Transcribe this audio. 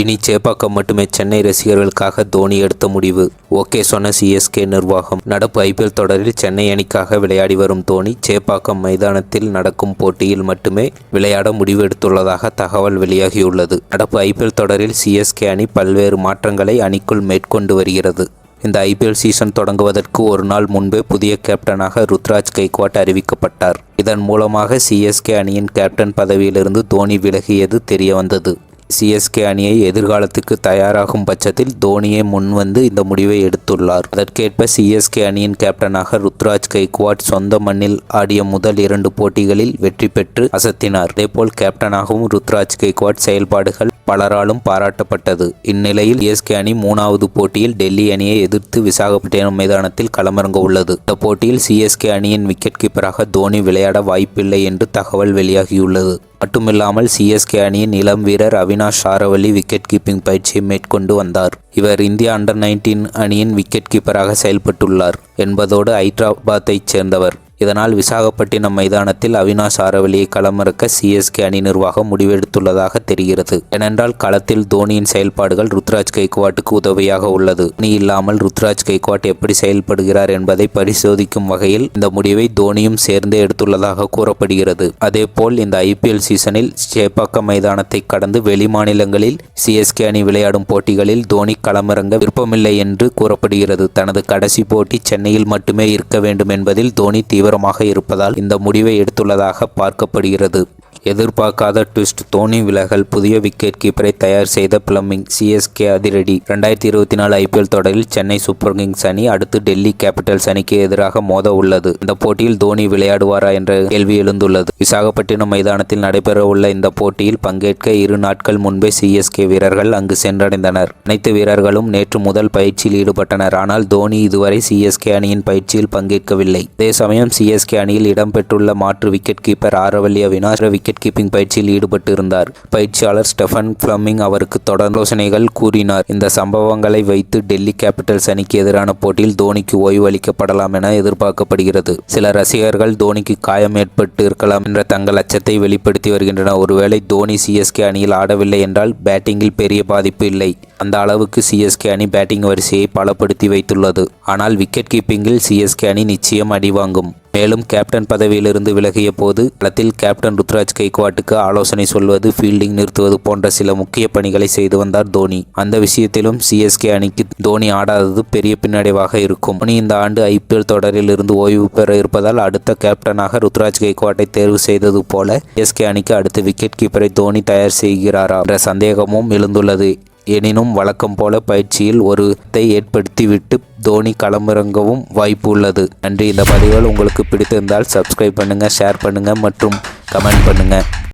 இனி சேப்பாக்கம் மட்டுமே சென்னை ரசிகர்களுக்காக தோனி எடுத்த முடிவு. ஓகே சொன்ன சிஎஸ்கே நிர்வாகம். நடப்பு ஐபிஎல் தொடரில் சென்னை அணிக்காக விளையாடி வரும் தோனி சேப்பாக்கம் மைதானத்தில் நடக்கும் போட்டியில் மட்டுமே விளையாட முடிவு எடுத்துள்ளதாக தகவல் வெளியாகியுள்ளது. நடப்பு ஐபிஎல் தொடரில் சிஎஸ்கே அணி பல்வேறு மாற்றங்களை அணிக்குள் மேற்கொண்டு வருகிறது. இந்த ஐபிஎல் சீசன் தொடங்குவதற்கு ஒரு நாள் முன்பே புதிய கேப்டனாக ருத்ராஜ் கெய்க்வாட் அறிவிக்கப்பட்டார். இதன் மூலமாக சிஎஸ்கே அணியின் கேப்டன் பதவியிலிருந்து தோனி விலகியது தெரியவந்தது. சிஎஸ்கே அணியை எதிர்காலத்துக்கு தயாராகும் பட்சத்தில் தோனியே முன்வந்து இந்த முடிவை எடுத்துள்ளார். அதற்கேற்ப சிஎஸ்கே அணியின் கேப்டனாக ருத்ராஜ் கெய்க்வாட் சொந்த மண்ணில் ஆடிய முதல் 2 போட்டிகளில் வெற்றி பெற்று அசத்தினார். அதேபோல் கேப்டனாகவும் ருத்ராஜ் கெய்க்வாட் செயல்பாடுகள் பலராலும் பாராட்டப்பட்டது. இந்நிலையில் சிஎஸ்கே அணி 3வது போட்டியில் டெல்லி அணியை எதிர்த்து விசாகப்பட்டினம் மைதானத்தில் களமிறங்க உள்ளது. இந்த போட்டியில் சிஎஸ்கே அணியின் விக்கெட் கீப்பராக தோனி விளையாட வாய்ப்பில்லை என்று தகவல் வெளியாகியுள்ளது. மட்டுமில்லாமல் சிஎஸ்கே அணியின் இளம் வீரர் அவினாஷ் சாரவல்லி விக்கெட் கீப்பிங் பயிற்சியை மேற்கொண்டு வந்தார். இவர் இந்தியா அண்டர்-19 அணியின் விக்கெட் கீப்பராக செயல்பட்டுள்ளார் என்பதோடு ஹைதராபாத்தைச் சேர்ந்தவர். இதனால் விசாகப்பட்டினம் மைதானத்தில் அவினாஷ் சாரவல்லியை களமிறக்க சிஎஸ்கே அணி நிர்வாகம் முடிவெடுத்துள்ளதாக தெரிகிறது. ஏனென்றால் களத்தில் தோனியின் செயல்பாடுகள் ருத்ராஜ் கெய்க்வாட்டுக்கு உதவியாக உள்ளது. தோனி இல்லாமல் ருத்ராஜ் கெய்க்வாட் எப்படி செயல்படுகிறார் என்பதை பரிசோதிக்கும் வகையில் இந்த முடிவை தோனியும் சேர்ந்து எடுத்துள்ளதாக கூறப்படுகிறது. அதேபோல் இந்த ஐபிஎல் சீசனில் சேப்பாக்கம் மைதானத்தை கடந்து வெளிமாநிலங்களில் சிஎஸ்கே அணி விளையாடும் போட்டிகளில் தோனி களமிறங்க விருப்பமில்லை என்று கூறப்படுகிறது. தனது கடைசி போட்டி சென்னையில் மட்டுமே இருக்க வேண்டும் என்பதில் தோனி தீவிரமாக இருப்பதால் இந்த முடிவை எடுத்துள்ளதாக பார்க்கப்படுகிறது. எதிர்பார்க்காத ட்விஸ்ட், தோனி விலகல், புதிய விக்கெட் கீப்பரை தயார் செய்த பிளம்பிங், சிஎஸ்கே அதிரடி. 2024 ஐபிஎல் தொடரில் சென்னை சூப்பர் கிங்ஸ் அணி அடுத்து டெல்லி கேபிட்டல்ஸ் அணிக்கு எதிராக மோத உள்ளது. இந்த போட்டியில் தோனி விளையாடுவாரா என்ற கேள்வி எழுந்துள்ளது. விசாகப்பட்டினம் மைதானத்தில் நடைபெறவுள்ள இந்த போட்டியில் பங்கேற்க 2 நாட்கள் முன்பே சிஎஸ்கே வீரர்கள் அங்கு சென்றடைந்தனர். அனைத்து வீரர்களும் நேற்று முதல் பயிற்சியில் ஈடுபட்டனர். ஆனால் தோனி இதுவரை சிஎஸ்கே அணியின் பயிற்சியில் பங்கேற்கவில்லை. அதே சமயம் சிஎஸ்கே அணியில் இடம்பெற்றுள்ள மாற்று wicket keeper Aravalli Avinash wicket keeping பயிற்சியில் ஈடுபட்டு இருந்தார். பயிற்சியாளர் ஸ்டெஃபன் பிளமிங் அவருக்கு தொடர் யோசனைகள் கூறினார். இந்த சம்பவங்களை வைத்து டெல்லி கேபிட்டல்ஸ் அணிக்கு எதிரான போட்டியில் தோனிக்கு ஓய்வு அளிக்கப்படலாம் என எதிர்பார்க்கப்படுகிறது. சில ரசிகர்கள் தோனிக்கு காயம் ஏற்பட்டு இருக்கலாம் என்ற தங்கள் அச்சத்தை வெளிப்படுத்தி வருகின்றனர். ஒருவேளை தோனி சிஎஸ்கே அணியில் ஆடவில்லை என்றால் பேட்டிங்கில் பெரிய பாதிப்பு இல்லை. அந்த அளவுக்கு சிஎஸ்கே அணி பேட்டிங் வரிசையை பலப்படுத்தி வைத்துள்ளது. ஆனால் விக்கெட் கீப்பிங்கில் சிஎஸ்கே அணி நிச்சயம் அடிவாங்கும். மேலும் கேப்டன் பதவியிலிருந்து விலகிய போது களத்தில் கேப்டன் ருத்ராஜ் கெய்க்வாட்டுக்கு ஆலோசனை சொல்வது, ஃபீல்டிங் நிறுத்துவது போன்ற சில முக்கிய பணிகளை செய்து வந்தார் தோனி. அந்த விஷயத்திலும் சிஎஸ்கே அணிக்கு தோனி ஆடாதது பெரிய பின்னடைவாக இருக்கும். தோனி இந்த ஆண்டு ஐபிஎல் தொடரில் இருந்து ஓய்வு பெற இருப்பதால் அடுத்த கேப்டனாக ருத்ராஜ் கெய்க்வாட்டை தேர்வு செய்தது போல சிஎஸ்கே அணிக்கு அடுத்த விக்கெட் கீப்பரை தோனி தயார் செய்கிறாரா என்ற சந்தேகமும் எழுந்துள்ளது. எனினும் வழக்கம் போல பயிற்சியில் ஒரு ஏற்படுத்திவிட்டு தோனி களமிறங்கவும் வாய்ப்பு உள்ளது. நன்றி. இந்த பதிவுகள் உங்களுக்கு பிடித்திருந்தால் சப்ஸ்கிரைப் பண்ணுங்கள், ஷேர் பண்ணுங்கள் மற்றும் கமெண்ட் பண்ணுங்கள்.